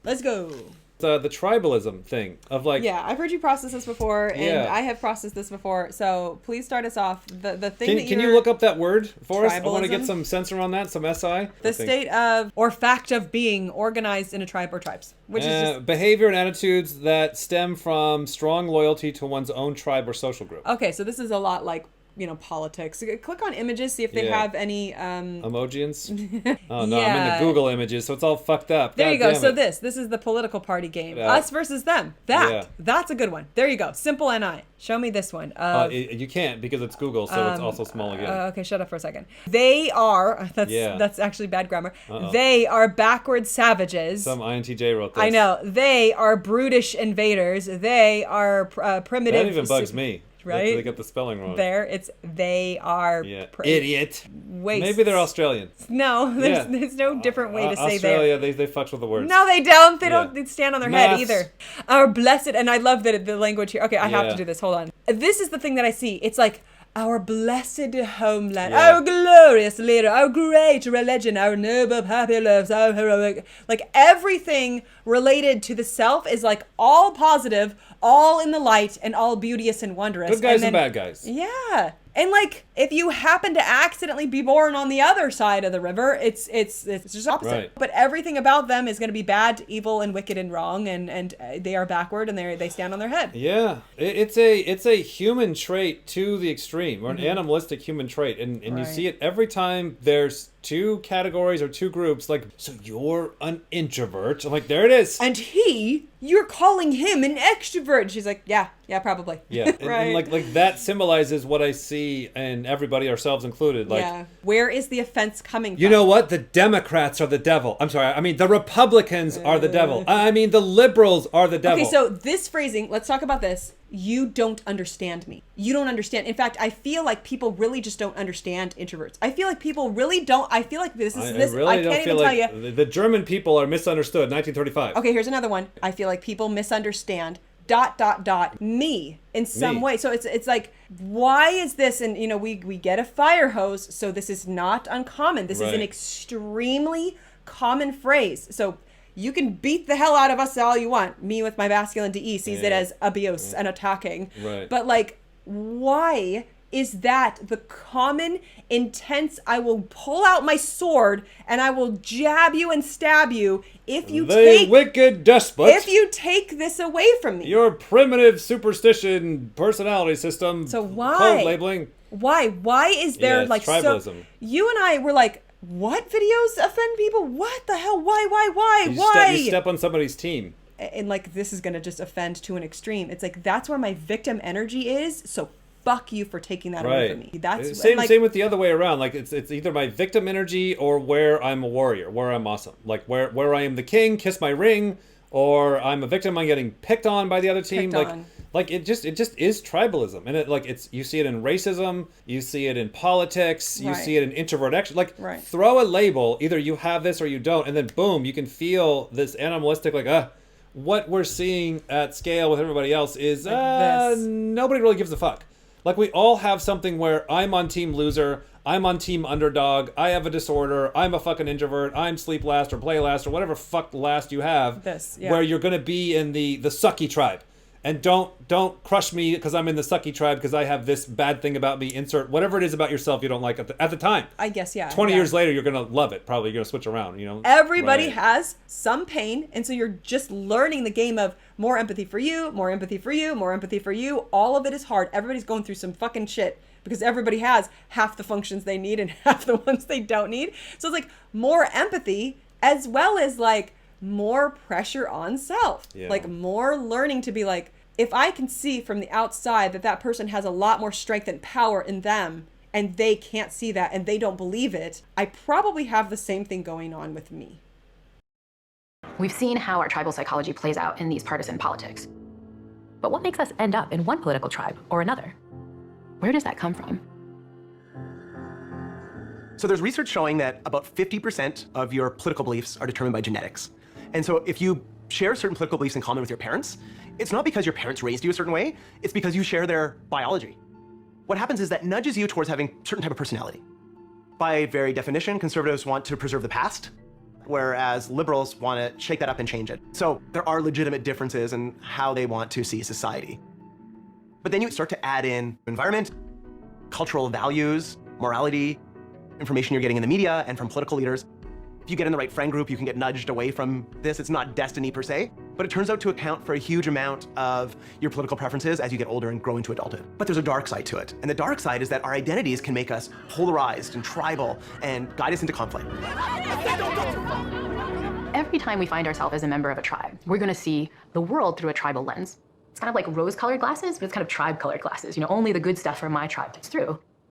Let's go. The tribalism thing of like... Yeah, I've heard you process this before, and I have processed this before. So please start us off. The thing Can you look up that word for us? I want to get some censor on that, some SI. The state of, or fact of being organized in a tribe or tribes. Which is just... behavior and attitudes that stem from strong loyalty to one's own tribe or social group. Okay, so this is a lot like, politics. Click on images, see if they have any emojis. Oh no, I'm in the Google images, so it's all fucked up. There you go. So this is the political party game. Us versus them. That's a good one. There you go. Simple NI. Show me this one. You can't because it's Google, so it's also small again. Okay, shut up for a second. They are. That's actually bad grammar. They are backward savages. Some INTJ wrote this. I know. They are brutish invaders. They are primitive. That even bugs me. Right? They got the spelling wrong. They are... Idiot. Waste. Maybe they're Australian. No, there's no different way to say Australia, they fuck with the words. No, they don't. They don't stand on their head either. Our blessed... And I love the language here. Okay, I have to do this. Hold on. This is the thing that I see. It's like... Our blessed homeland, our glorious leader, our great religion, our noble happy lives, our heroic... Like, everything related to the self is, like, all positive, all in the light, and all beauteous and wondrous. Good guys and bad guys. Yeah. And, like, if you happen to accidentally be born on the other side of the river, it's just opposite. Right. But everything about them is going to be bad, evil, and wicked, and wrong, and they are backward, and they stand on their head. Yeah. It's a human trait to the extreme, or an animalistic human trait. And you see it every time there's two categories or two groups, like, so you're an introvert. I'm like, there it is. And you're calling him an extrovert. She's like, yeah, probably. Yeah. And like that symbolizes what I see in everybody, ourselves included. Like, where is the offense coming from? You know what? The Democrats are the devil. I'm sorry. I mean, the Republicans are the devil. I mean, the liberals are the devil. Okay, so this phrasing, let's talk about this. You don't understand me. You don't understand. In fact, I feel like people really just don't understand introverts. I feel like people really don't. I feel like this. I can't even tell you. The German people are misunderstood. 1935. Okay, here's another one. I feel like people misunderstand ... me in some way. So it's like, why is this? And we get a fire hose, so this is not uncommon. This is an extremely common phrase. So you can beat the hell out of us all you want. Me with my masculine DE sees it as abuse and attacking. Right. But like, why is that the common, intense, I will pull out my sword and I will jab you and stab you if you wicked despot. If you take this away from me. Your primitive superstition personality system. So why? Code labeling. Why? Why is there like tribalism. So? You and I were like, what videos offend people? What the hell? Why? You step on somebody's team. And like, this is going to just offend to an extreme. It's like, that's where my victim energy is. So fuck you for taking that away from me. That's same with the other way around. Like, it's either my victim energy or where I'm a warrior, where I'm awesome. Like where I am the king, kiss my ring, or I'm a victim, I'm getting picked on by the other team. Like it just is tribalism, and you see it in racism, you see it in politics, you see it in introvert action. Like, throw a label, either you have this or you don't, and then boom, you can feel this animalistic, like, what we're seeing at scale with everybody else is nobody really gives a fuck. Like, we all have something where I'm on team loser, I'm on team underdog, I have a disorder, I'm a fucking introvert, I'm sleep last or play last or whatever fuck last you have, where you're gonna be in the sucky tribe. And don't crush me because I'm in the sucky tribe because I have this bad thing about me. Insert whatever it is about yourself you don't like at the time. I guess, 20 years later, you're going to love it. Probably you're going to switch around, Everybody has some pain. And so you're just learning the game of more empathy for you, more empathy for you, more empathy for you. All of it is hard. Everybody's going through some fucking shit because everybody has half the functions they need and half the ones they don't need. So it's like more empathy as well as like more pressure on self, like more learning to be like, if I can see from the outside that person has a lot more strength and power in them and they can't see that and they don't believe it, I probably have the same thing going on with me. We've seen how our tribal psychology plays out in these partisan politics. But what makes us end up in one political tribe or another? Where does that come from? So there's research showing that about 50% of your political beliefs are determined by genetics. And so if you share certain political beliefs in common with your parents, it's not because your parents raised you a certain way, it's because you share their biology. What happens is that nudges you towards having a certain type of personality. By very definition, conservatives want to preserve the past. whereas liberals want to shake that up and change it. So there are legitimate differences in how they want to see society. But then you start to add in environment, cultural values, morality, information you're getting in the media and from political leaders. If you get in the right friend group, you can get nudged away from this. It's not destiny per se, but it turns out to account for a huge amount of your political preferences as you get older and grow into adulthood. But there's a dark side to it. And the dark side is that our identities can make us polarized and tribal and guide us into conflict. Every time we find ourselves as a member of a tribe, we're going to see the world through a tribal lens. It's kind of like rose-colored glasses, but it's kind of tribe-colored glasses. You know, only the good stuff from my tribe gets through.